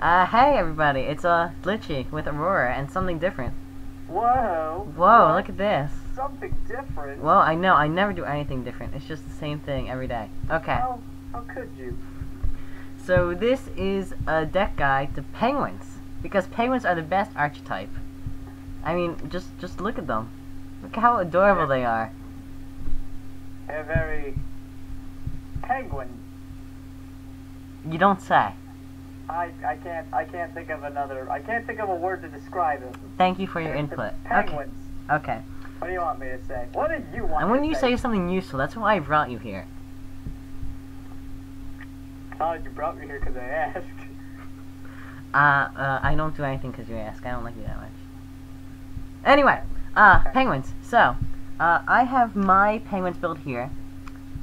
Hey everybody, it's Glitchy with Aurora and something different. Whoa! Whoa, What? look at this. Something different? Well, I know, I never do anything different. It's just the same thing every day. Okay, How could you? so this is a deck guide to penguins. Because penguins are the best archetype. I mean, just look at them. Look how adorable they are. They're very penguin. You don't say. I can't think of a word to describe it. Thank you for your They're input. Penguins. Okay. What do you want me to say? What did you want And when me you to say something useful, that's why I brought you here. Oh, you brought me here because I asked. I don't do anything because you ask. I don't like you that much. Anyway, penguins. So, I have my penguins built here,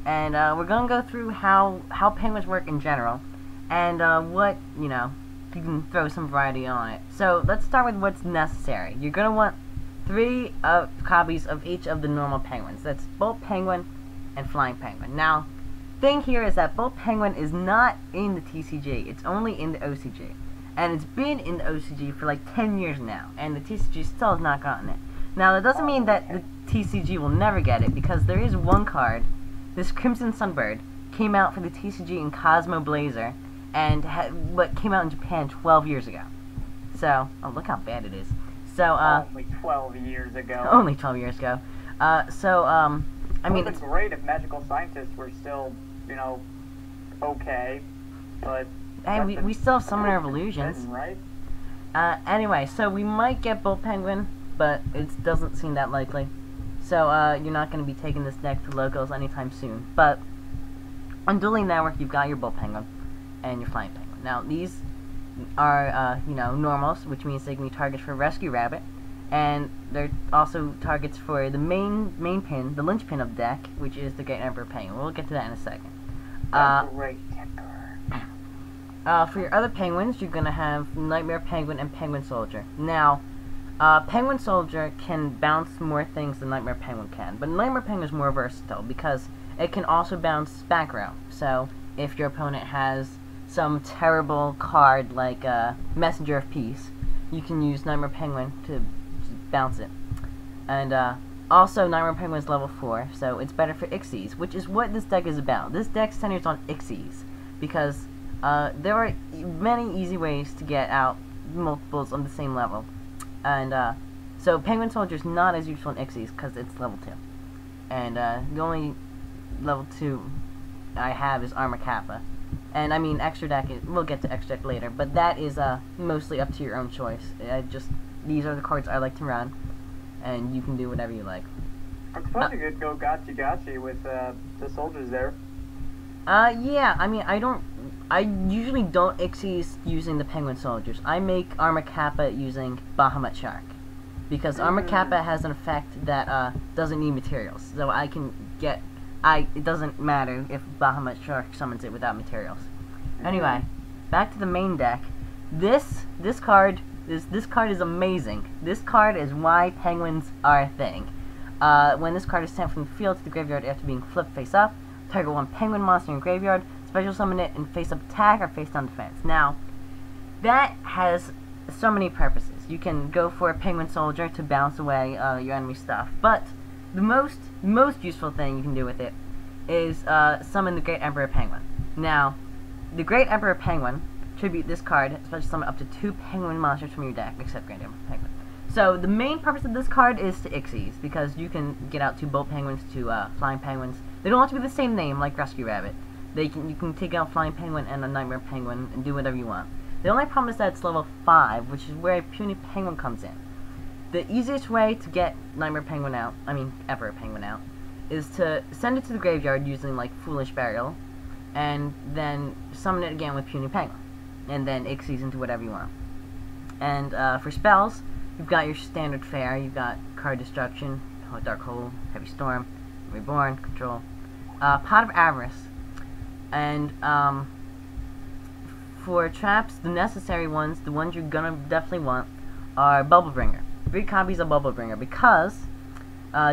and we're gonna go through how penguins work in general, and what you can throw some variety on it. So let's start with what's necessary. You're gonna want 3 copies of each of the normal penguins. That's bolt penguin and flying penguin. Now, thing here is that bolt penguin is not in the TCG. It's only in the OCG. And it's been in the OCG for like 10 years now, and the TCG still has not gotten it. Now, that doesn't mean that the TCG will never get it, because there is one card, this Crimson Sunbird, came out for the TCG in Cosmo Blazer, and what came out in Japan 12 years ago. So, oh, look how bad it is. So, only 12 years ago. Only 12 years ago. I mean, it's great if magical scientists were still, okay, but... Hey, we still have Summoner Evolutions. Right? Anyway, so we might get Bolt Penguin, but it doesn't seem that likely. So, you're not going to be taking this deck to locals anytime soon. But, on Dueling Network, you've got your Bolt Penguin and your Flying Penguin. Now, these are, normals, which means they can be targets for Rescue Rabbit. And they're also targets for the main pin, the linchpin of the deck, which is the Great Emperor Penguin. We'll get to that in a second. Great Emperor. For your other penguins, you're going to have Nightmare Penguin and Penguin Soldier. Now, Penguin Soldier can bounce more things than Nightmare Penguin can, but Nightmare Penguin is more versatile because it can also bounce back row. So, if your opponent has some terrible card like Messenger of Peace, you can use Nightmare Penguin to bounce it. And also, Nightmare Penguin is level 4, so it's better for Ixies, which is what this deck is about. This deck centers on Ixies, because there are many easy ways to get out multiples on the same level. And so Penguin Soldier is not as useful in Ixies because it's level 2. And the only level 2 I have is Armor Kappa. And I mean, extra deck, we'll get to extra deck later, but that is mostly up to your own choice. These are the cards I like to run, and you can do whatever you like. I suppose you could go gotchi with the soldiers there. Yeah, I mean, I usually don't Ixies using the Penguin Soldiers. I make Armor Kappa using Bahamut Shark. Because Armor Kappa has an effect that, doesn't need materials. So I can get, it doesn't matter if Bahamut Shark summons it without materials. Anyway, back to the main deck. This card is amazing. This card is why penguins are a thing. When this card is sent from the field to the graveyard after being flipped face up, target 1 penguin monster in graveyard, special summon it, and face up attack or face down defense. Now, that has so many purposes. You can go for a Penguin Soldier to bounce away your enemy stuff, but the most useful thing you can do with it is summon the Great Emperor Penguin. Now, the Great Emperor Penguin, tribute this card, special summon up to 2 penguin monsters from your deck, except Great Emperor Penguin. So, the main purpose of this card is to Ixies, because you can get out 2 Bolt Penguins, 2 Flying Penguins. They don't have to be the same name, like Rescue Rabbit. You can take out Flying Penguin and a Nightmare Penguin and do whatever you want. The only problem is that it's level 5, which is where Puny Penguin comes in. The easiest way to get Nightmare Penguin out, Emperor Penguin out, is to send it to the graveyard using, like, Foolish Burial, and then summon it again with Puny Penguin, and then Ixies into whatever you want. And for spells, you've got your standard fare. You've got Card Destruction, Dark Hole, Heavy Storm, Reborn, Control, Pot of Avarice, and for traps, the necessary ones, the ones you're gonna definitely want, are Bubble Bringer. 3 copies of Bubble Bringer, because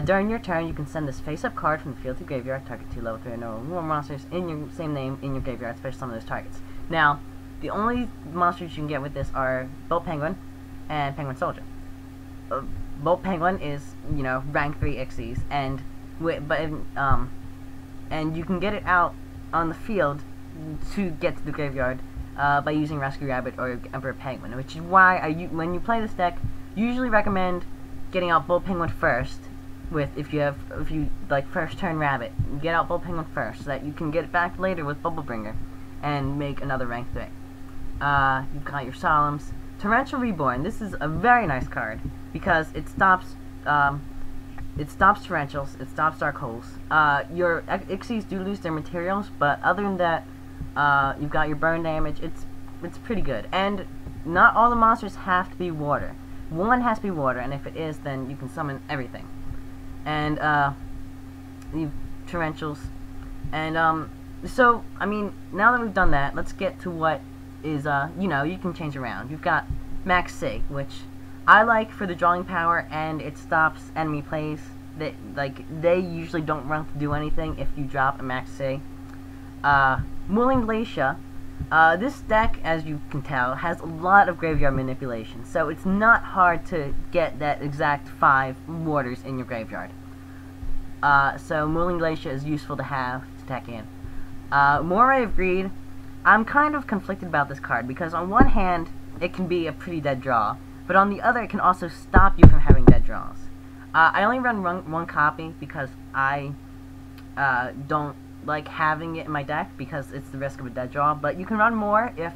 during your turn you can send this face-up card from the field to graveyard, target 2 level 3 or no more monsters in your same name in your graveyard, especially some of those targets. Now, the only monsters you can get with this are Bolt Penguin and Penguin Soldier. Bolt Penguin is, you know, rank 3 Ixies, and you can get it out on the field to get to the graveyard by using Rescue Rabbit or Emperor Penguin, which is why when you play this deck, usually recommend getting out Bolt Penguin first. If you like first turn Rabbit, get out Bolt Penguin first so that you can get it back later with Bubble Bringer and make another rank 3. You've got your Solemns. Torrential Reborn. This is a very nice card because it stops Torrentials, it stops Dark Holes. Your Ixies do lose their materials, but other than that, you've got your burn damage. It's pretty good. And not all the monsters have to be water. One has to be water, and if it is, then you can summon everything. And you Torrentials. And so I mean, now that we've done that, let's get to what is you know, you can change around. You've got Max Sig, which I like for the drawing power, and it stops enemy plays. They usually don't run to do anything if you drop a Max Sig. Mulling Glacier. This deck, as you can tell, has a lot of graveyard manipulation, so it's not hard to get that exact 5 waters in your graveyard. So Mulling Glacier is useful to have to deck in. Moray of Greed. I'm kind of conflicted about this card because on one hand, it can be a pretty dead draw, but on the other, it can also stop you from having dead draws. I only run one copy because I don't like having it in my deck because it's the risk of a dead draw, but you can run more if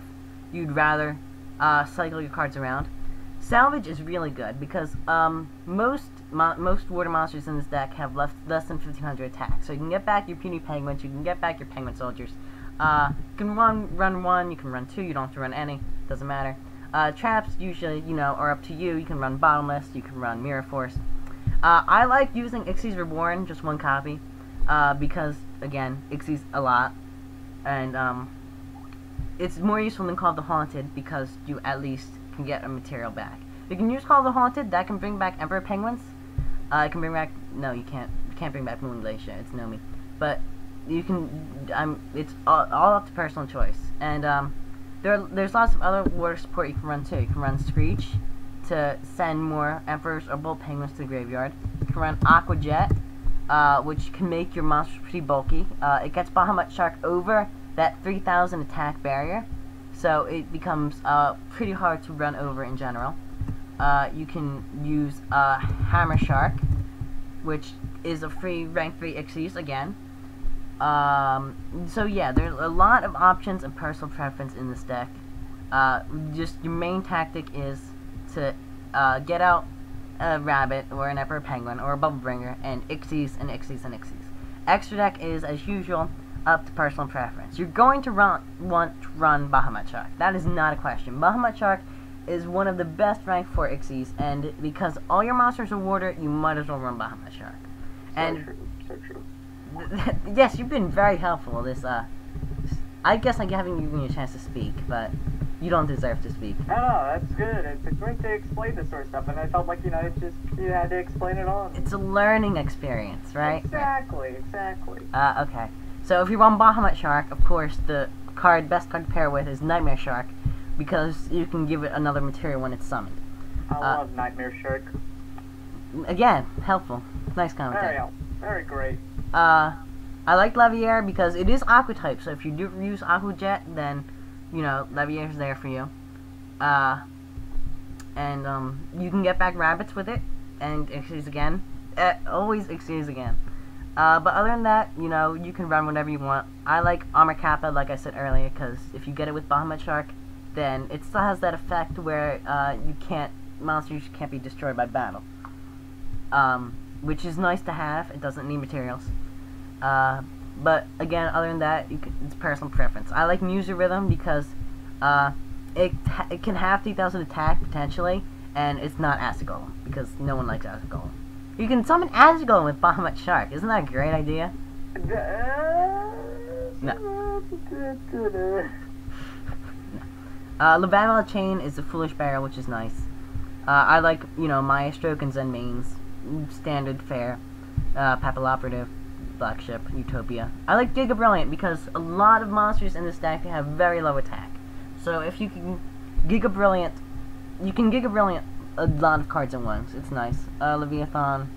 you'd rather cycle your cards around. Salvage is really good because most water monsters in this deck have less than 1500 attack, so you can get back your puny penguins, you can get back your penguin soldiers. You can run 1, you can run 2, you don't have to run any, doesn't matter. Traps usually, you know, are up to you. You can run Bottomless, you can run Mirror Force. I like using Ixies Reborn, just 1 copy, because, again, Ixies a lot, and it's more useful than Call of the Haunted because you at least can get a material back. You can use Call of the Haunted, that can bring back Emperor Penguins. It can bring back, no, you can't bring back Moon Glacier, it's Nomi. But you can, it's all up to personal choice. And there's lots of other water support you can run too. You can run Screech to send more Emperors or Bolt Penguins to the graveyard. You can run Aqua Jet, which can make your monsters pretty bulky. It gets Bahamut Shark over that 3000 attack barrier, so it becomes pretty hard to run over in general. You can use Hammer Shark, which is a free rank 3 Ixies again. So yeah, there's a lot of options and personal preference in this deck. Just your main tactic is to get out a Rabbit or an Emperor Penguin or a Bubble Bringer and Ixies and Ixies and Ixies. Extra deck is, as usual, up to personal preference. You're going to want to run Bahamut Shark. That is not a question. Bahamut Shark is one of the best rank 4 Ixies, and because all your monsters are water, you might as well run Bahamut Shark. And So true. yes, you've been very helpful. I guess I haven't given you a chance to speak, but you don't deserve to speak. No, that's good. It's great to explain this sort of stuff, and I felt like, you know, you had to explain it all. It's a learning experience, right? Exactly. Okay. So if you run Bahamut Shark, of course, the best card to pair with is Nightmare Shark, because you can give it another material when it's summoned. I love Nightmare Shark. Again, helpful. Nice commentary. Very great. I like Leviair because it is Aqua type, so if you do use Aqua Jet, then, you know, Leviair's there for you. And you can get back Rabbits with it, and Ixies again. Always Ixies again. But other than that, you know, you can run whatever you want. I like Armor Kappa, like I said earlier, because if you get it with Bahamut Shark, then it still has that effect where monsters can't be destroyed by battle. Which is nice to have. It doesn't need materials. But again, other than that, it's personal preference. I like Muser Rhythm because it can have 3000 attack potentially, and it's not Acid Golem because no one likes Acid Golem. You can summon Acid Golem with Bahamut Shark. Isn't that a great idea? No. Levanilla Chain is a Foolish Barrel, which is nice. I like, you know, Maya Stroke and Zen Mains. Standard fare. Papilloperative, Black Ship, Utopia. I like Giga Brilliant because a lot of monsters in this deck have very low attack. So if you can Giga Brilliant, you can Giga Brilliant a lot of cards at once. It's nice. Leviathan,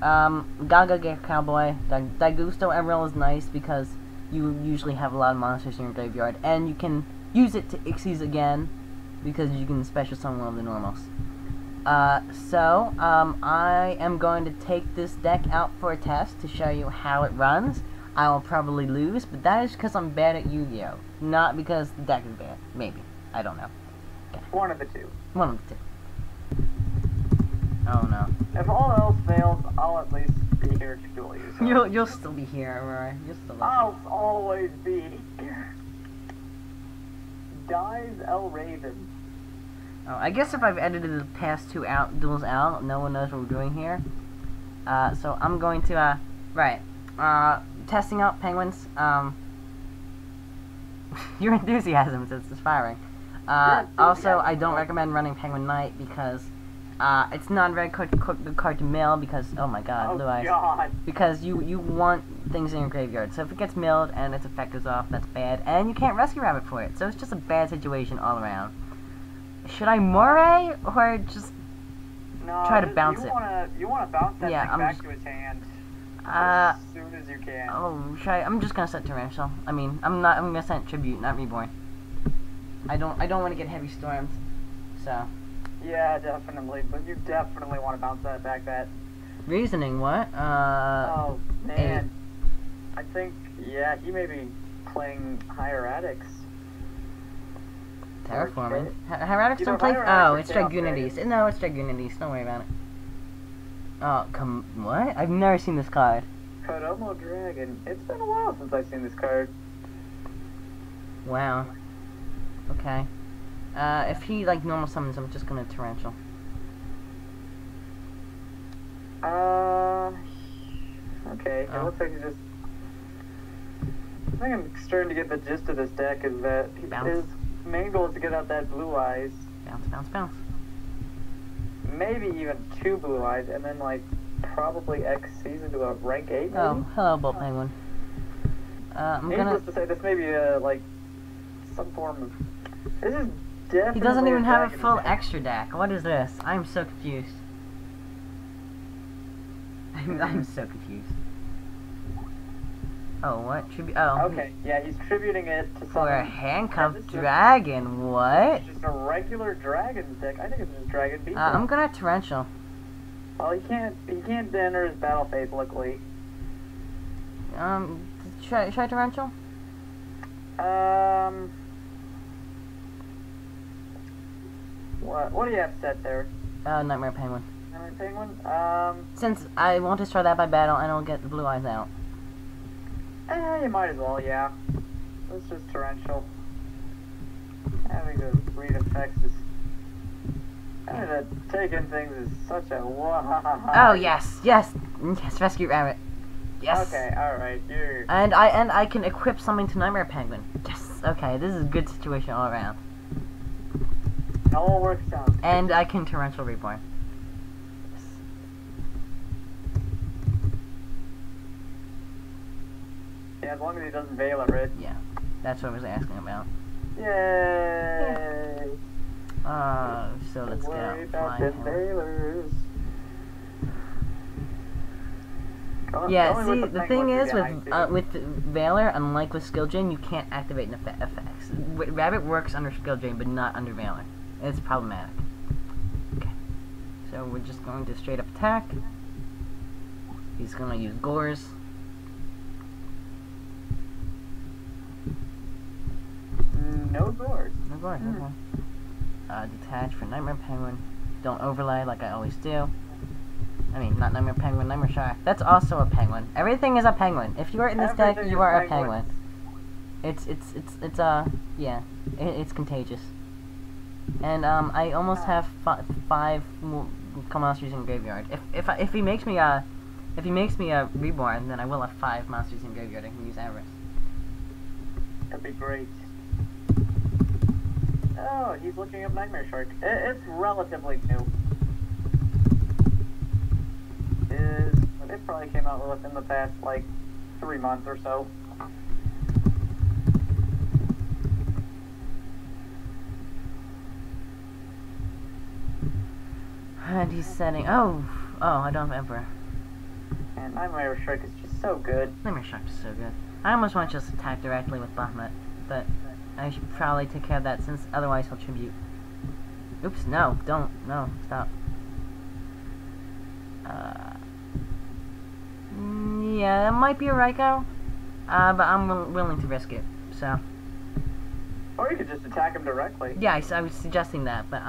Gaga Cowboy, Daigusto Emerald is nice because you usually have a lot of monsters in your graveyard, and you can use it to Ixies again because you can special summon one of the normals. I am going to take this deck out for a test to show you how it runs. I will probably lose, but that is because I'm bad at Yu-Gi-Oh! Not because the deck is bad. Maybe. I don't know. Okay. One of the two. One of the two. Oh no. If all else fails, I'll at least be here to duel you. So. You'll still be here, Aurora. You'll still be I'll always be here. Dies El Raven. Oh, I guess if I've edited the past two duels out, no one knows what we're doing here. So I'm going to, testing out penguins. Your enthusiasm is inspiring. Also, I don't recommend running Penguin Knight because, it's not a very good card to mill because, oh my god, blue eyes. God. Because you want things in your graveyard. So if it gets milled and its effect is off, that's bad. And you can't rescue rabbit for it. So it's just a bad situation all around. Should I moray or just try to bounce it? You wanna bounce that thing back to his hand as soon as you can. Oh, I'm just gonna set Torrential. I mean, I'm gonna set Tribute, not Reborn. I don't want to get heavy stormed. So. Yeah, definitely. But you definitely want to bounce that back. That. Reasoning what? Oh man. I think he may be playing Hieratics. Terraforming? Hieratics don't play. Oh, it's Dragunities. No, it's Dragunities. Don't worry about it. Oh, what? I've never seen this card. Kodomo Dragon. It's been a while since I've seen this card. Wow. Okay. If he, like, normal summons, I'm just gonna Torrential. Okay. It looks like he's just... I think I'm starting to get the gist of this deck is that his main goal is to get out that blue eyes. Bounce, bounce, bounce. Maybe even 2 blue eyes, and then, like, probably Xyz into a rank 8, maybe? Oh, hello, Bull Penguin. Needless to say, this may be, like, some form of... This is definitely He doesn't even have a full extra deck. What is this? I'm so confused. I'm so confused. Oh, what? Tribute? Oh. Okay, yeah, he's tributing it to for a summon... handcuffed dragon. What? It's just a regular dragon deck. I think it's just Dragon Beast. I'm gonna Torrential. Well, he can't enter his battle phase, luckily. Should I Torrential? What do you have set there? Nightmare Penguin. Nightmare Penguin? Since I won't destroy that by battle, and I'll get the blue eyes out. You might as well, yeah. Let's just Torrential. Having to read effects is... Having to take in things is such a Oh, yes, yes! Yes, Rescue Rabbit. Yes! Okay, alright, you're... And I can equip something to Nightmare Penguin. Yes! Okay, this is a good situation all around. It all works out. And I can Torrential Reborn. Yes. Yeah, as long as he doesn't veil it, right? Yeah, that's what I was asking about. Yay! So let's get out and fly him. Veilers. Yeah, see, the thing is, with Veiler, unlike with Skill Drain, you can't activate effects. Rabbit works under Skill Drain, but not under Veiler. It's problematic. Okay. So we're just going to straight up attack. He's going to use Gores. No Gores. No Gores, okay. Detach for Nightmare Penguin. Don't overlay like I always do. I mean, not Nightmare Penguin, Nightmare Shark. That's also a penguin. Everything is a penguin. If you are in this deck, you are a penguin. It's yeah. It's contagious. And, I almost have 5 monsters in graveyard. If he makes me a Reborn, then I will have 5 monsters in graveyard. I can use Avarice. That'd be great. Oh, he's looking up Nightmare Shark. It's relatively new. It probably came out within the past, like, 3 months or so. And he's setting. Oh, I don't have Emperor. And Nightmare Strike is just so good. Nightmare Shark is so good. I almost want to just attack directly with Bahamut, but I should probably take care of that since otherwise he'll tribute. Oops, no, don't, no, stop. Yeah, that might be a Raikou, but I'm willing to risk it, so. Or you could just attack him directly. Yeah, I was suggesting that, but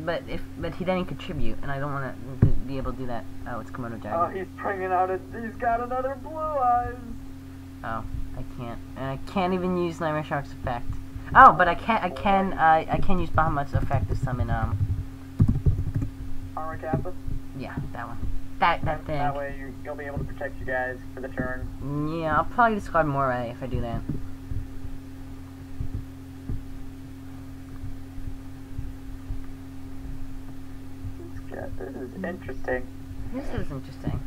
but then he could tribute, and I don't want to be able to do that. Oh, it's Komodo Dragon. Oh, he's bringing out he's got another Blue Eyes. Oh, I can't, and I can't even use Nightmare Shark's effect. Oh, but I can use Bahamut's effect to summon Armor Kappa. Yeah, that one. That thing. That way you'll be able to protect you guys for the turn. Yeah, I'll probably discard Moray if I do that. This is interesting. This is interesting.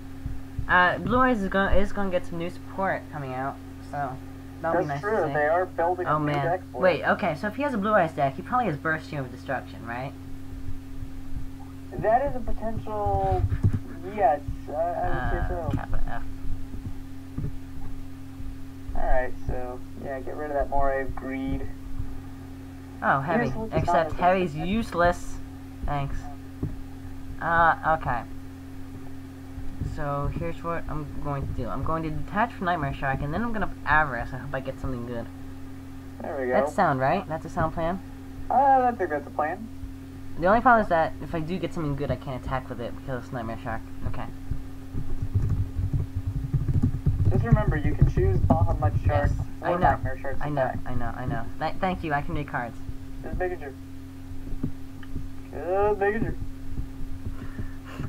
Blue Eyes is gonna get some new support coming out, so that'll be nice That's true. to see. They are building a new deck for Wait, it. okay, so if he has a Blue Eyes deck, he probably has Bursting of Destruction, right? That is a potential. Yes, I would say so. Kappa F. Alright, so yeah, get rid of that Moray of Greed. Oh, Heavy. Useless is Except not Heavy's as- useless. Thanks. Okay. So here's what I'm going to do. I'm going to detach from Nightmare Shark, and then I'm gonna Avarice. I hope I get something good. There we go. That's sound, right? That's a sound plan? I think that's a plan. The only problem is that if I do get something good, I can't attack with it because it's Nightmare Shark. Okay. Just remember, you can choose Bahamut Shark Yes, I or know. Nightmare Shark's I know, attack. I know. Thank you, I can read cards. Just making sure. Just making sure.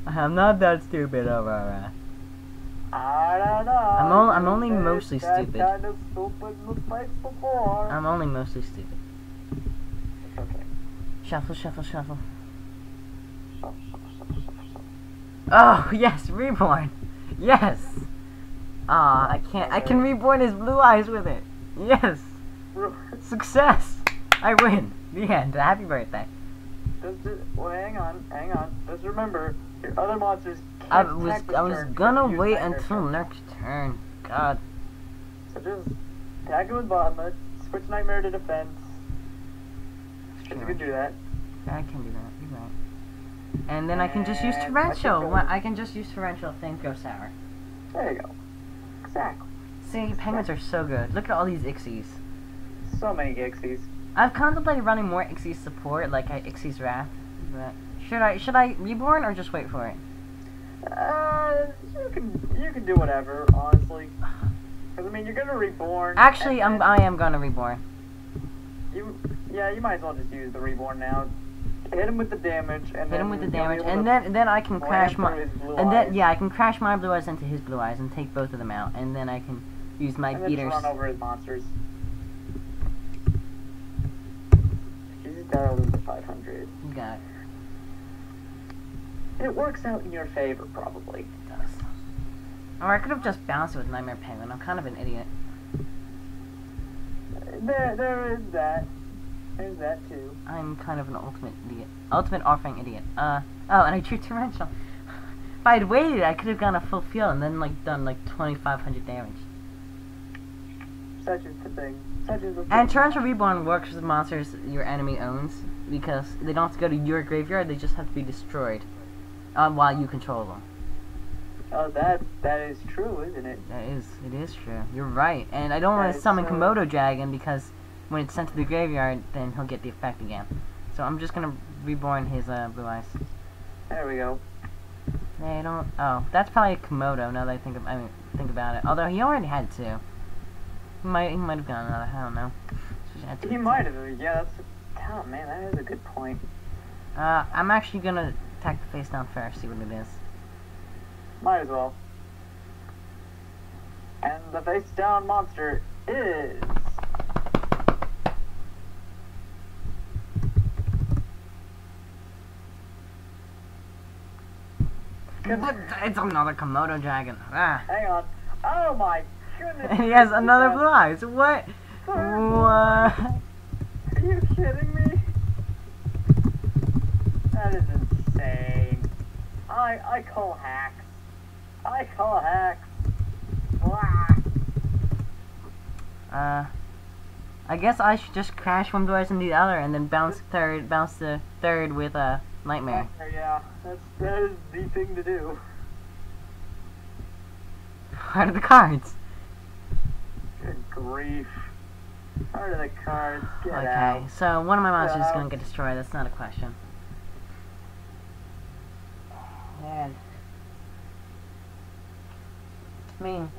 I'm not that stupid, Aurora. I don't know. I'm only You've made mostly that stupid. kind of stupid mistakes before. I'm only mostly stupid. It's okay. Shuffle, shuffle, shuffle. Shuffle, shuffle, shuffle, shuffle. Oh, yes, Reborn! Yes! I can't. I can reborn his Blue Eyes with it. Yes! Success! I win. The end. Happy birthday. Well, hang on. Just remember, your other monsters can't I attack this was turn gonna because you wait use Nightmare until Shark. next turn. God. So just attack it with Bahamut, switch Nightmare to defense. Because you can do that. Yeah, I can do that. You're right. And then I can just use And Torrential. I think I can just use Torrential if things go sour. There you go. Exactly. See, penguins are so good. Look at all these Ixies. So many Gixies. I've contemplated running more Ixie support, like Ixie's Wrath. But should I reborn or just wait for it? You can do whatever, honestly. Because I mean, you're gonna reborn. Actually, and I am gonna reborn. you might as well just use the reborn now. Hit him with the damage, and Hit him with the you'll be damage, able and to then I can slam crash through my his Blue and then Eyes, yeah I can crash my Blue Eyes into his Blue Eyes and take both of them out, and then I can use my and then just beaters. run over his monsters. Jesus, that'll lose the 500. You got it. It works out in your favor, probably. It does. Or I could have just bounced it with Nightmare Penguin. I'm kind of an idiot. There is that. There's that too. I'm kind of an ultimate idiot. Ultimate offering idiot. Oh, and I drew Torrential. If I had waited, I could have gone a full field and then done 2,500 damage. Such is the thing. Such is the thing. And Torrential Reborn works with monsters your enemy owns because they don't have to go to your graveyard. They just have to be destroyed while you control them. Oh, that is true, isn't it? It is true. You're right. And I don't want That to is summon true. Komodo Dragon because when it's sent to the graveyard, then he'll get the effect again. So I'm just gonna reborn his Blue Eyes. There we go. They don't. Oh, that's probably a Komodo. Now that I think about it. Although he already had two. He might have gotten another. I don't know. He might have. Yeah, that's. Oh man, that is a good point. I'm actually gonna attack the face down first. See what it is. Might as well. And the face down monster is. It's another Komodo Dragon. Ah. Hang on. Oh my goodness. And he has another That's Blue Eyes. What? so What? Are you kidding me? That is insane. I call hacks. I call hacks. Blah. I guess I should just crash one doors into the other and then bounce the third with a nightmare. Yeah, that is the thing to do. What are the cards? Good grief. What are the cards? Get Okay, out. so one of my monsters is gonna get destroyed. That's not a question. Man, I mean,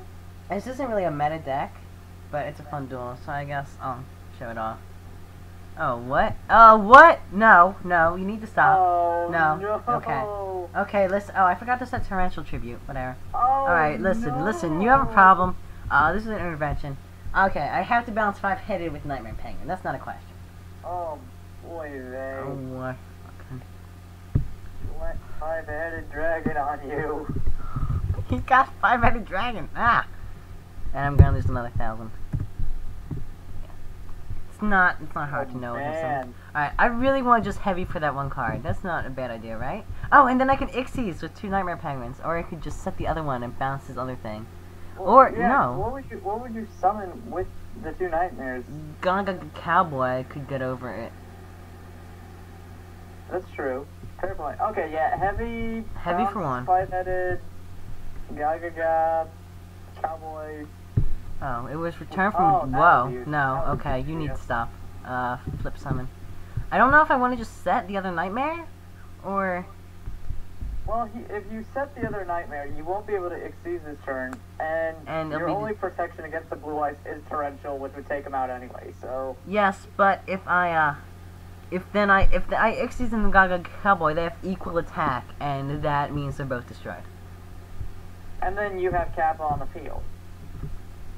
this isn't really a meta deck, but it's a fun duel, so I guess I'll show it off. Oh, what? Oh, what? No, you need to stop. Oh, no. Okay, listen. Oh, I forgot to set torrential tribute. Whatever. Oh, Alright, listen. You have a problem. This is an intervention. Okay, I have to balance 5-headed with Nightmare Penguin. That's not a question. Oh, boy, they. Oh, what? Let 5-headed dragon on you. He's got 5-headed dragon. Ah! And I'm gonna lose another 1,000. It's not hard to know. Alright, I really want just heavy for that one card. That's not a bad idea, right? Oh, and then I can Ixies with 2 Nightmare Penguins, or I could just set the other one and bounce his other thing. Well, or yeah, no. What would you summon with the 2 nightmares? Gaga Cowboy could get over it. That's true. Fair point. Okay, yeah, heavy. Heavy for one. 5-headed. Gaga Cowboy. Oh, it was returned from. Whoa, no. Okay, you need yeah. to stop. Flip summon. I don't know if I want to just set the other nightmare, or. Well, if you set the other nightmare, you won't be able to exceed this turn, and your only protection against the blue ice is torrential, which would take him out anyway. So. Yes, but if I Ixies and the Gaga Cowboy, they have equal attack, and that means they're both destroyed. And then you have Kappa on the field.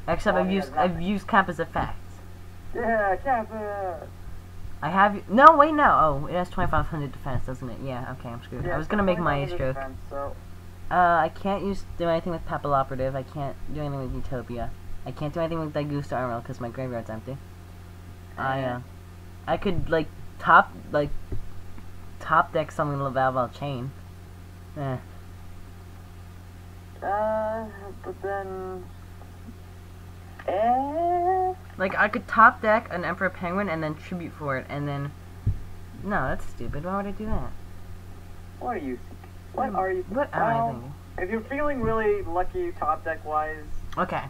Except I've used Kappa's effects. Yeah, Kappa. I have no wait no. Oh, it has 2,500 defense, doesn't it? Yeah. Okay, I'm screwed. Yeah, I was gonna make my A-stroke. I can't do anything with Papilloperative. I can't do anything with Utopia. I can't do anything with Dagusta Armor because my graveyard's empty. I could top deck something with Valval Chain. But then. Like, I could top deck an Emperor Penguin and then tribute for it, and then... No, that's stupid. Why would I do that? What are you thinking? What are you thinking? What am I thinking? If you're feeling really lucky top deck wise... Okay.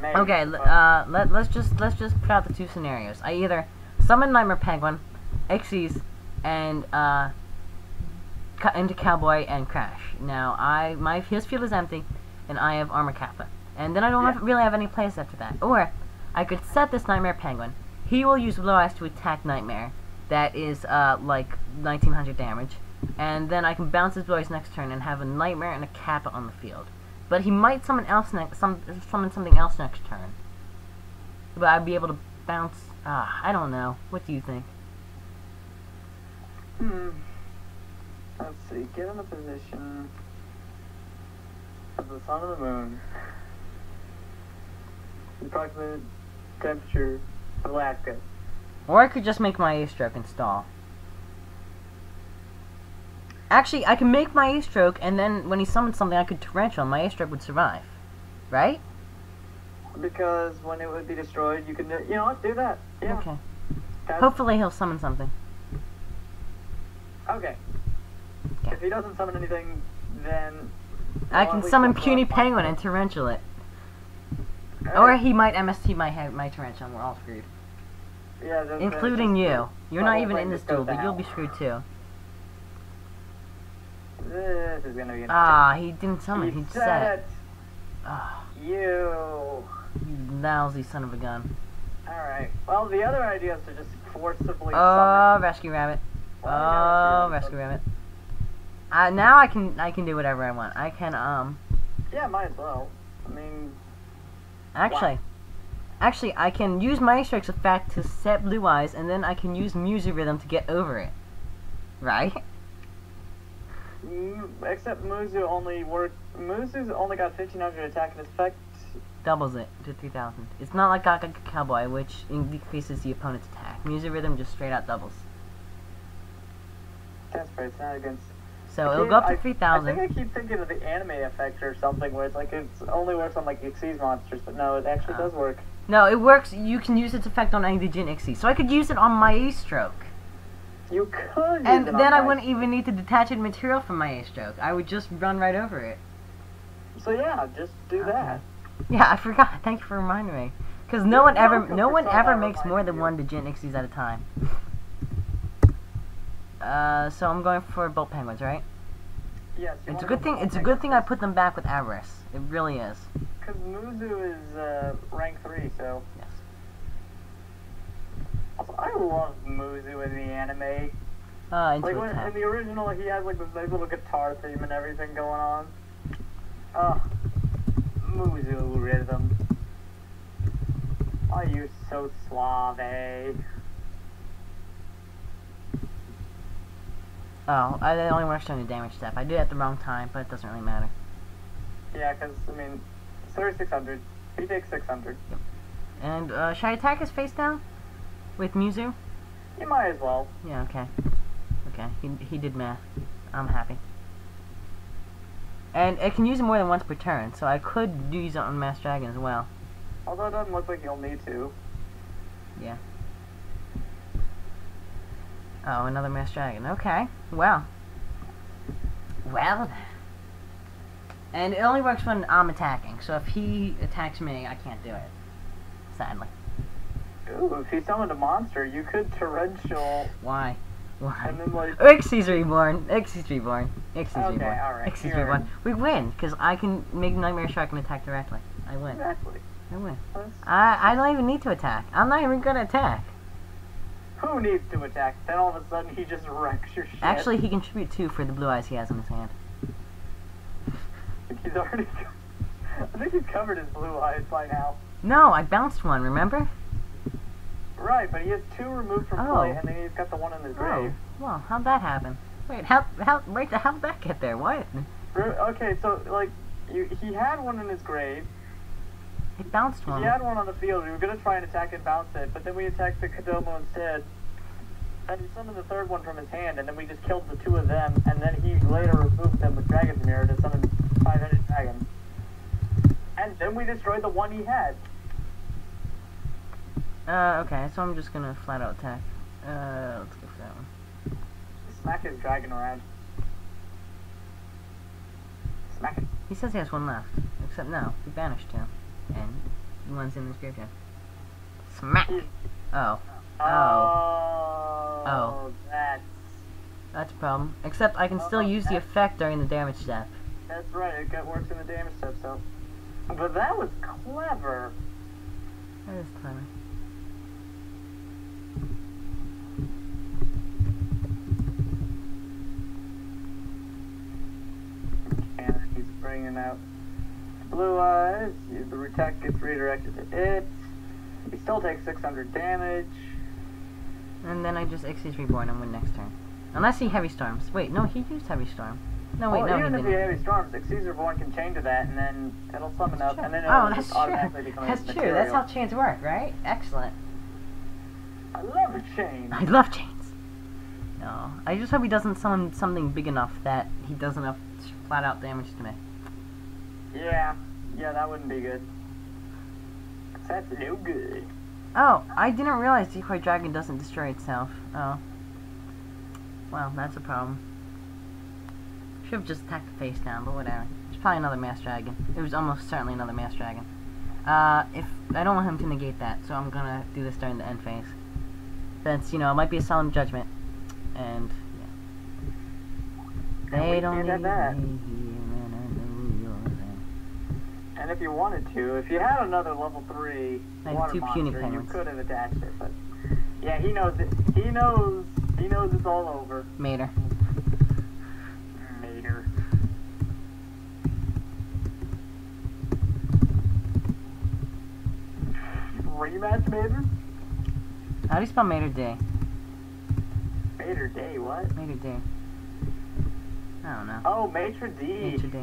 Maybe, okay, let's just put out the 2 scenarios. I either summon Nightmare Penguin, Ixies, and, cut into Cowboy and Crash. Now, his field is empty, and I have Armor Kappa. And then I don't really have any plays after that. Or, I could set this Nightmare Penguin. He will use Blue Eyes to attack Nightmare. That is, like, 1,900 damage. And then I can bounce his Blue Eyes next turn and have a Nightmare and a Kappa on the field. But he might summon something else next turn. But I'd be able to bounce... I don't know. What do you think? Let's see. Get in the position of the sun and the moon. Approximate temperature, Alaska. Or I could just make my A-stroke and stall. Actually, I can make my A-stroke, and then when he summons something, I could torrential, and my A-stroke would survive. Right? Because when it would be destroyed, you can, you know what, do that. Yeah. Okay. Hopefully he'll summon something. Okay. If he doesn't summon anything, then... I can summon Puny Penguin and torrential it. Right. Or he might MST my torrential, and we're all screwed. Yeah, including you. You're not even in this duel, but you'll be screwed too. This is gonna be he didn't summon, he said it. You lousy son of a gun. Alright. Well, the other idea is to just forcibly summon. Rescue Rabbit. Rescue Rabbit. Now I can do whatever I want. I can, Yeah, might as well. I mean... Actually, I can use my strike's effect to set Blue Eyes, and then I can use Music Rhythm to get over it. Right? Except Muzu's only got 1,500 attack, and his effect doubles it to 3,000. It's not like Gaga Cowboy, which increases the opponent's attack. Music Rhythm just straight out doubles. That's right. It's not against. So it'll go up to I 3,000. think I keep thinking of the anime effect or something where it's like it only works on like Xyz monsters, but no, it actually does work. No, it works. You can use its effect on any Digit Xyz. So I could use it on my A-stroke. You could. And then I wouldn't even need to detach a material from my A-stroke. I would just run right over it. So yeah, just do that. Yeah, I forgot. Thank you for reminding me. Because no one ever makes more than one Digit Xyz at a time. So I'm going for bolt penguins, right? Yes. It's a good thing. It's a good thing I put them back with Avarice. It really is. Because Muzu is rank 3, so. Yes. Also, I love Muzu in the anime. Into Like attack. in the original, he has like this nice little guitar theme and everything going on. Muzu rhythm. Are you so suave? Oh, I only works during the damage step. I did it at the wrong time, but it doesn't really matter. Yeah, because, I mean, 3600. He takes 600. Yep. And, should I attack his face down? With Muzu? You might as well. Yeah, okay. Okay, he did math. I'm happy. And it can use it more than once per turn, so I could use it on Mass Dragon as well. Although it doesn't look like you'll need to. Yeah. Oh, another Mass Dragon. Okay. Well. Well. And it only works when I'm attacking, so if he attacks me, I can't do it. Sadly. Ooh, if he summoned a monster, you could torrential. Why? Why? And then, like. Xyz Reborn. Xyz Reborn. Xyz Okay, Reborn. alright. Xyz Reborn. We win, because I can make Nightmare Shark and attack directly. I win. Exactly. I win. Let's- I don't even need to attack. I'm not even gonna attack. Who needs to attack? Then all of a sudden he just wrecks your shit. Actually, he contribute 2 for the blue eyes he has in his hand. I think he's already. I think he's covered his blue eyes by now. No, I bounced one, remember? Right, but he has 2 removed from Oh. play, and then he's got the one in his grave. Well, how'd that happen? Wait, how'd that get there? What? Okay, so like, he had one in his grave. It bounced one. He had one on the field. We were gonna try and attack and bounce it, but then we attacked the Kodomo instead. And he summoned the 3rd one from his hand, and then we just killed the 2 of them, and then he later removed them with Dragon's Mirror to summon 5-headed dragon. And then we destroyed the one he had. Okay, so I'm just gonna flat out attack. Let's go for that one. Smack his dragon around. Smack it. He says he has one left. Except no, he banished 2. And one's in his graveyard. Smack! Oh. Oh. That's a problem. Except I can still use the effect during the damage step. That's right, it works in the damage step, so. But that was clever. That is clever. And he's bringing out blue eyes. The attack gets redirected to it. He still takes 600 damage. And then I just Xyz Reborn and win next turn. Unless he Heavy Storms. Wait, no, he used Heavy Storm. No, wait, no, he even if didn't. he heavy storms, Xyz Born can chain to that, and then it'll summon up, and then it'll Oh, just that's automatically true. become That's his true. material. That's how chains work, right? Excellent. I love a chain. I love chains. No, I just hope he doesn't summon something big enough that he does enough flat out damage to me. Yeah, that wouldn't be good. That's no good. Oh, I didn't realize Decoy Dragon doesn't destroy itself. Oh. Well, that's a problem. Should have just attacked the face down, but whatever. It's probably another Mass Dragon. It was almost certainly another Mass Dragon. If I don't want him to negate that, so I'm gonna do this during the end phase. Since, you know, it might be a solemn judgment. And, yeah. And They don't can't have need that. me here, and I know you're there. And if you wanted to, if you had another level 3 I have water 2 puny monster, you penguins. could have attached it, but yeah, he knows it. He knows it's all over. Mater. Mater. Rematch Mater? How do you spell Mater D? Mater Day, what? Mater D. I don't know. Oh, Maitre D. Mater D.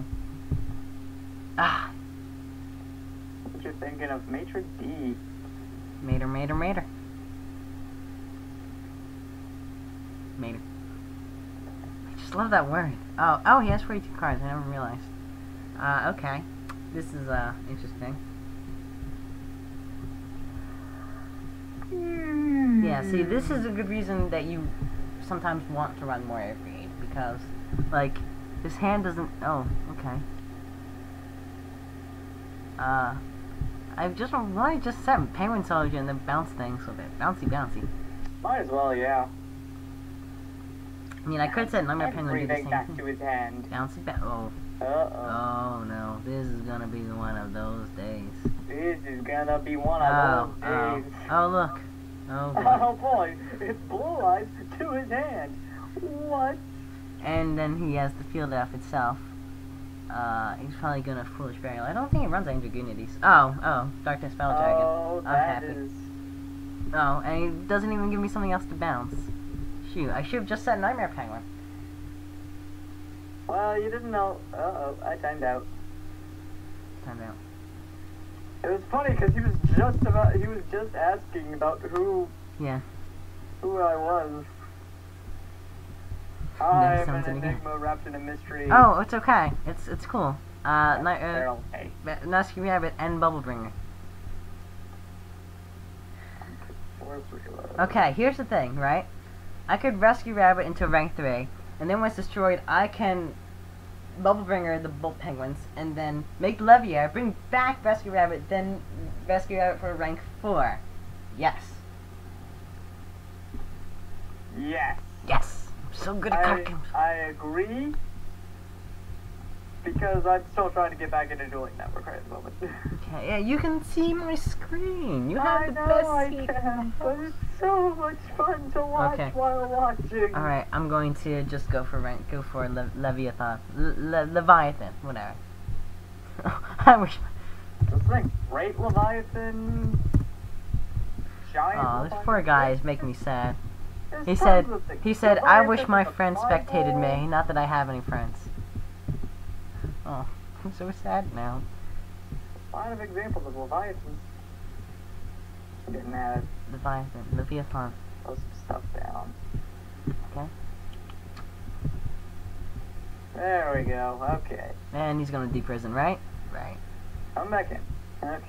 Ah! What you're thinking of, Maitre D. Mater. Mater. I just love that word. Oh, he has 42 cards. I never realized. Okay. This is, interesting. Yeah, see, this is a good reason that you sometimes want to run more air raid, because, like, his hand doesn't... Oh, okay. I just said Penguin Soldier and then bounce things with it. Bouncy. Might as well, yeah. I mean, I could have said Nightmare Penguin did the same back thing. to his hand. Bouncy oh. Oh no, this is gonna be one of those days. This is gonna be one of those days. Oh look. Oh boy. Oh boy, it's Blue Eyes to his hand. What? And then he has the field elf itself. He's probably gonna Foolish Burial. I don't think it runs Angel Unities. Oh, Darkness Spell Dragon. Oh, I'm happy. is... Oh, and he doesn't even give me something else to bounce. Shoot, I should have just said Nightmare Penguin. Well, you didn't know. I timed out. Timed out. It was funny because he was just asking about who I was. I'm an enigma wrapped in a mystery. Oh, it's okay. It's cool. Okay. Nasty Rabbit and Bubblebringer. Okay, here's the thing, right? I could Rescue Rabbit into rank 3, and then when it's destroyed, I can Bubblebringer the Bolt Penguins, and then make Leviair, bring back Rescue Rabbit, then Rescue Rabbit for rank 4. Yes. Yes. Yes. I'm so good at card games. I agree. Because I'm still trying to get back into Dueling Network right at the moment. Okay, yeah, you can see my screen. You have the best seat. I can, but it's so much fun to watch while watching. Alright, I'm going to just go for Leviathan. Leviathan, whatever. I wish... Just think, Great Leviathan... Giant Leviathan. This poor guy is making me sad. He said, I wish my friends spectated me, not that I have any friends. Oh, I'm so sad now. A lot of examples of Leviathans. I'm getting mad. Leviathan. Throw some stuff down. Okay. There we go, okay. And he's gonna deprison, right? Right. I'm back in. Okay.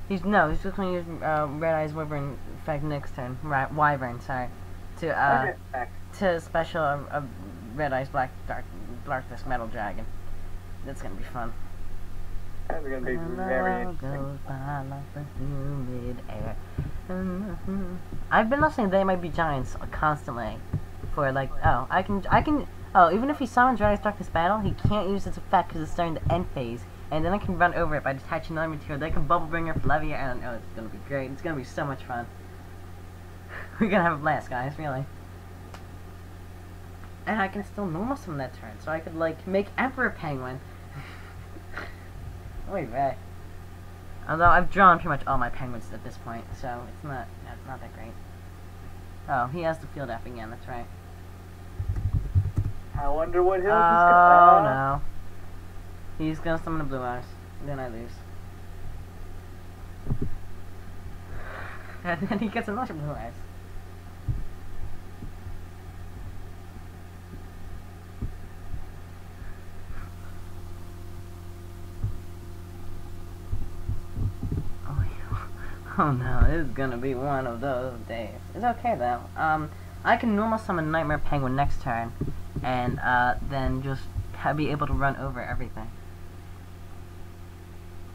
He's just gonna use Red Eyes Wyvern effect next turn. Right, Wyvern, sorry. To special Red Eyes Darkness Metal Dragon. That's gonna be fun. That's gonna be very interesting. I've been listening to They Might Be Giants constantly. For like, even if he summons Red Eyes Darkness Battle, he can't use its effect because it's starting the end phase. And then I can run over it by detaching another material. They can Bubblebringer for Leviair, and it's gonna be great. It's gonna be so much fun. We're gonna have a blast, guys, really. And I can still normal summon that turn, so I could, like, make Emperor Penguin. Wait, right. Although I've drawn pretty much all my penguins at this point, so it's not that great. Oh, he has the field app again, that's right. I wonder what he'll Oh, no. He's gonna summon the Blue Eyes. Then I lose. And then he gets another Blue Eyes. Oh no, this is gonna be one of those days. It's okay though. I can normal summon Nightmare Penguin next turn, and then just be able to run over everything.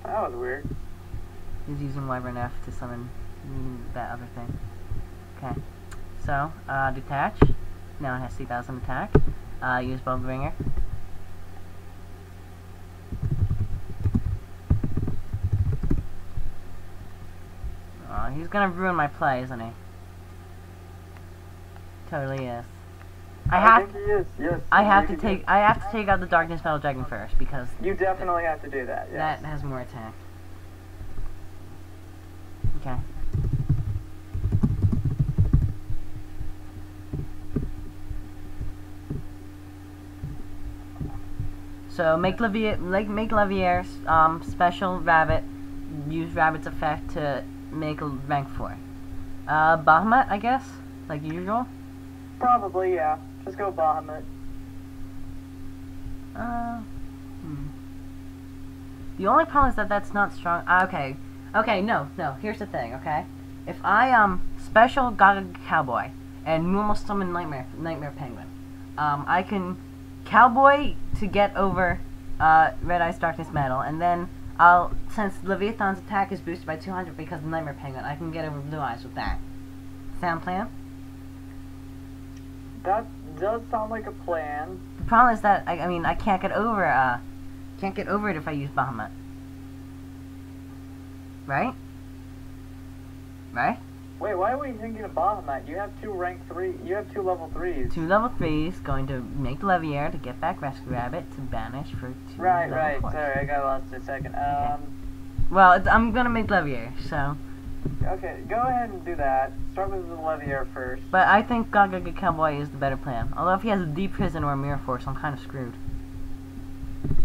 That was weird. He's using Wyvern F to summon that other thing. Okay, so detach. Now it has 3,000 attack. Use Bubblebringer. He's gonna ruin my play, isn't he? Totally is. I think he is. Yes. I have to take out the Darkness Metal Dragon first because you definitely have to do that. Yes. That has more attack. Okay. So make Leviair special rabbit. Use rabbit's effect to make a rank 4. Bahamut, I guess? Like usual? Probably, yeah. Just go Bahamut. The only problem is that that's not strong. Okay. Okay, no. Here's the thing, okay? If I, special Gaga Cowboy and normal summon Nightmare Penguin, I can Cowboy to get over, Red Eyes Darkness Metal, and then since Leviathan's attack is boosted by 200 because of Nightmare Penguin, I can get over Blue Eyes with that. Sound plan? That does sound like a plan. The problem is that, I mean, I can't get over it if I use Bahamut. Right? Right? Wait, why are we thinking of Bahamut? You have two level 3s. 2 level 3s, going to make Leviair to get back Rescue Rabbit to banish for 2 Right, level 4s. sorry, I got lost for a second. Okay. Well, I'm gonna make Leviair, so... Okay, go ahead and do that. Start with the Leviair first. But I think Gaga Cowboy is the better plan. Although if he has a Deep Prison or a Mirror Force, I'm kind of screwed.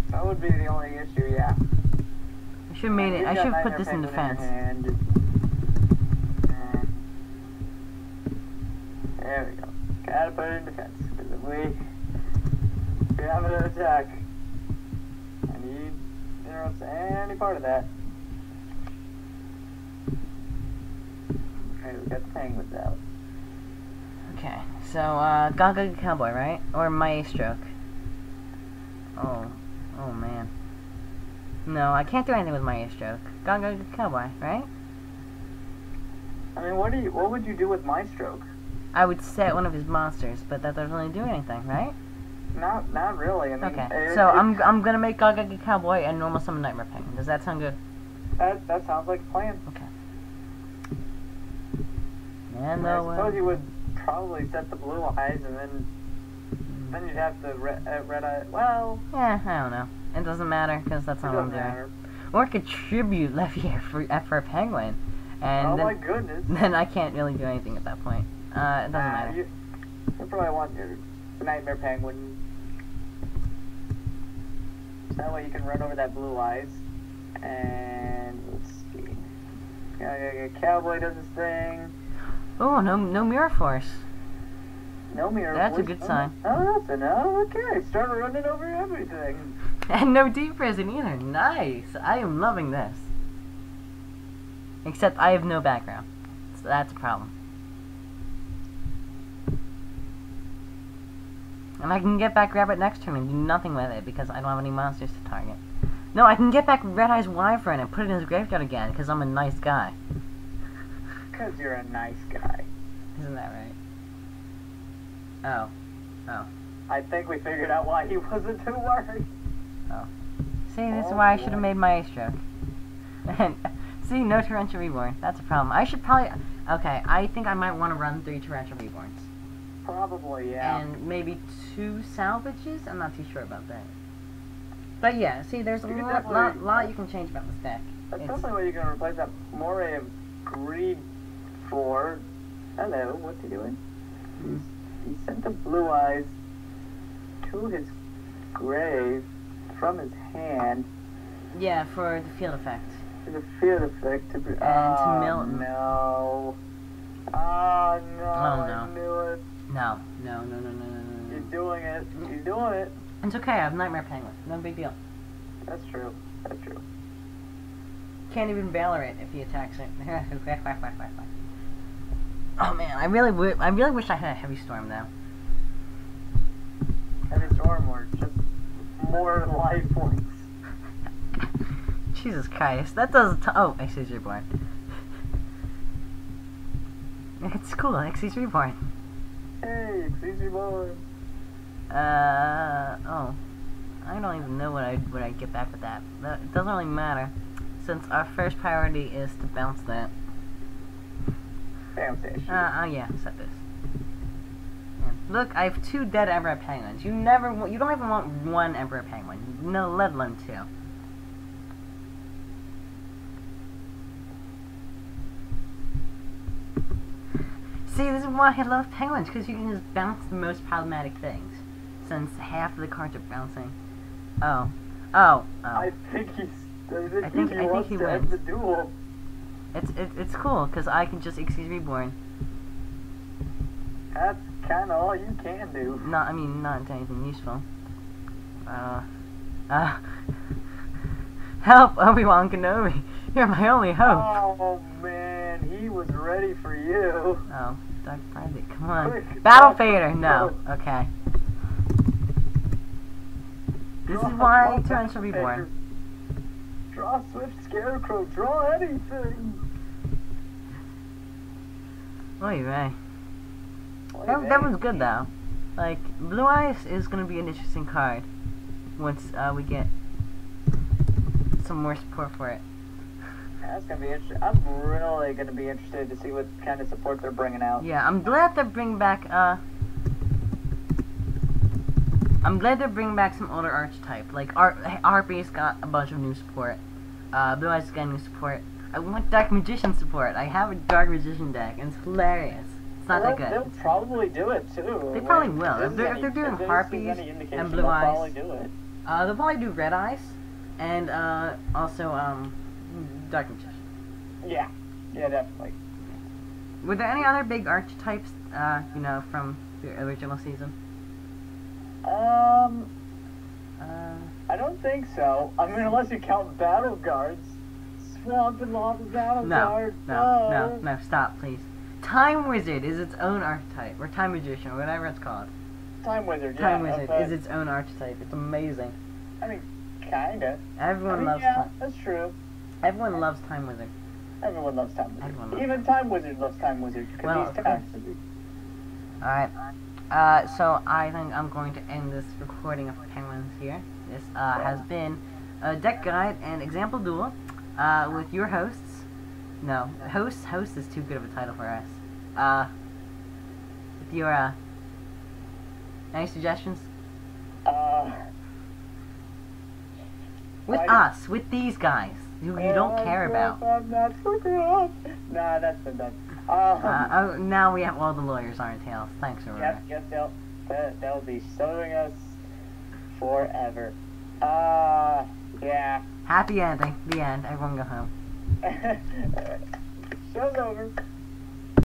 That would be the only issue, yeah. I should have put this in defense. There we go. Gotta put it in defense. Because if we have an attack, and he interrupts any part of that. Okay, we got the penguins out. Okay, so, Gaga Cowboy, right? Or Maestro. Oh man. No, I can't do anything with Maestro. Gaga Cowboy, right? I mean, what would you do with my stroke? I would set one of his monsters, but that doesn't really do anything, right? Not really. I mean, okay, so I'm gonna make Gaga Cowboy and normal summon Nightmare Penguin. Does that sound good? That sounds like a plan. Okay. And I suppose you would probably set the Blue Eyes, and then you'd have the red eye. Well, yeah, I don't know. It doesn't matter because that's not what I'm doing. Or contribute Leviair for a penguin, and oh then, my goodness. Then I can't really do anything at that point. It doesn't matter. You probably want your Nightmare Penguin. So that way you can run over that Blue Eyes. And let's see. Cowboy does his thing. Oh, no Mirror Force. No Mirror Force. That's a good sign. Oh, that's enough. Okay, start running over everything. And no Deep Prison either. Nice. I am loving this. Except I have no background. So that's a problem. And I can get back Rabbit next turn and do nothing with it because I don't have any monsters to target. No, I can get back Red Eyes Wyvern and put it in his graveyard again because I'm a nice guy. Because you're a nice guy. Isn't that right? Oh. I think we figured out why he wasn't too worried. Oh. See, this is why I should have made Maestro. And, see, no Torrential Reborn. That's a problem. I should probably... Okay, I think I might want to run 3 Torrential Reborns. Probably, yeah. And maybe 2 salvages? I'm not too sure about that. But yeah, see, there's a lot you can change about this deck. That's definitely what you're going to replace that Moray of Greed for. Hello, what's he doing? He sent the Blue Eyes to his grave from his hand. Yeah, for the field effect. For the field effect. To mill. No. Oh, no. Oh, no. I knew it. No. You're doing it. You're doing it. It's okay, I have Nightmare Penguin. No big deal. That's true. That's true. Can't even Valor it if he attacks it. Oh man, I really wish I had a Heavy Storm though. Heavy Storm or just more life points. Jesus Christ, that does oh, Xyz Reborn. It's cool, Xyz Reborn. Hey, Xyz Reborn. Oh. I don't even know what I'd get back with that. It doesn't really matter, since our first priority is to bounce that. Bounce that shit. Yeah, set this. Yeah. Look, I have 2 dead Emperor Penguins. You don't even want 1 Emperor Penguin. No, let alone 2. See, this is why I love penguins, because you can just bounce the most problematic things, since half of the cards are bouncing. Oh. I think he wants to end the duel. It's cool, because I can just Xyz Reborn. That's kind of all you can do. Not into anything useful. Help, Obi-Wan Kenobi. You're my only hope. Oh man, he was ready for you. Oh, Dark Friday, come on. Quick, Battle Dark Fader, no. Friday. Okay. This is Draw why Darth Torrential Vader. Reborn. Draw Swift Scarecrow, draw anything. Oy vey. Oy That vey. one's good though. Like, Blue Eyes is gonna be an interesting card once we get some more support for it. That's gonna be interesting. I'm really gonna be interested to see what kind of support they're bringing out. Yeah, I'm glad they're bringing back some older archetype. Like Harpy's got a bunch of new support. Blue Eyes got new support. I want Dark Magician support. I have a Dark Magician deck and it's hilarious. It's not that good. They'll probably do it too. They probably will. If they're doing Harpies and Blue Eyes, probably do it. they'll probably do Red Eyes and also Dark Magician. Yeah, definitely. Were there any other big archetypes, you know, from the original season? I don't think so. I mean, unless you count Battle Guards. Swamp and Lava Battle Guard. No, stop, please. Time Wizard is its own archetype, or Time Magician, or whatever it's called. Time Wizard, yeah. Time Wizard is its own archetype. It's amazing. I mean, kinda. Everyone loves yeah, Time. that's true. Everyone loves Time Wizard. Everyone loves Time Wizard. Everyone loves Even Time Wizard loves Time Wizard. Well, Because he's Time Wizard. Alright. So I think I'm going to end this recording of Penguins here. This has been a deck guide and example duel with your hosts. No, host is too good of a title for us. With your any suggestions? With us, with these guys who you don't care about. I'm not Nah, that's been done. Now we have all the lawyers on our tails. Thanks, Aurora. Yep, they'll be suing us forever. Yeah. Happy ending. The end. Everyone go home. Show's over.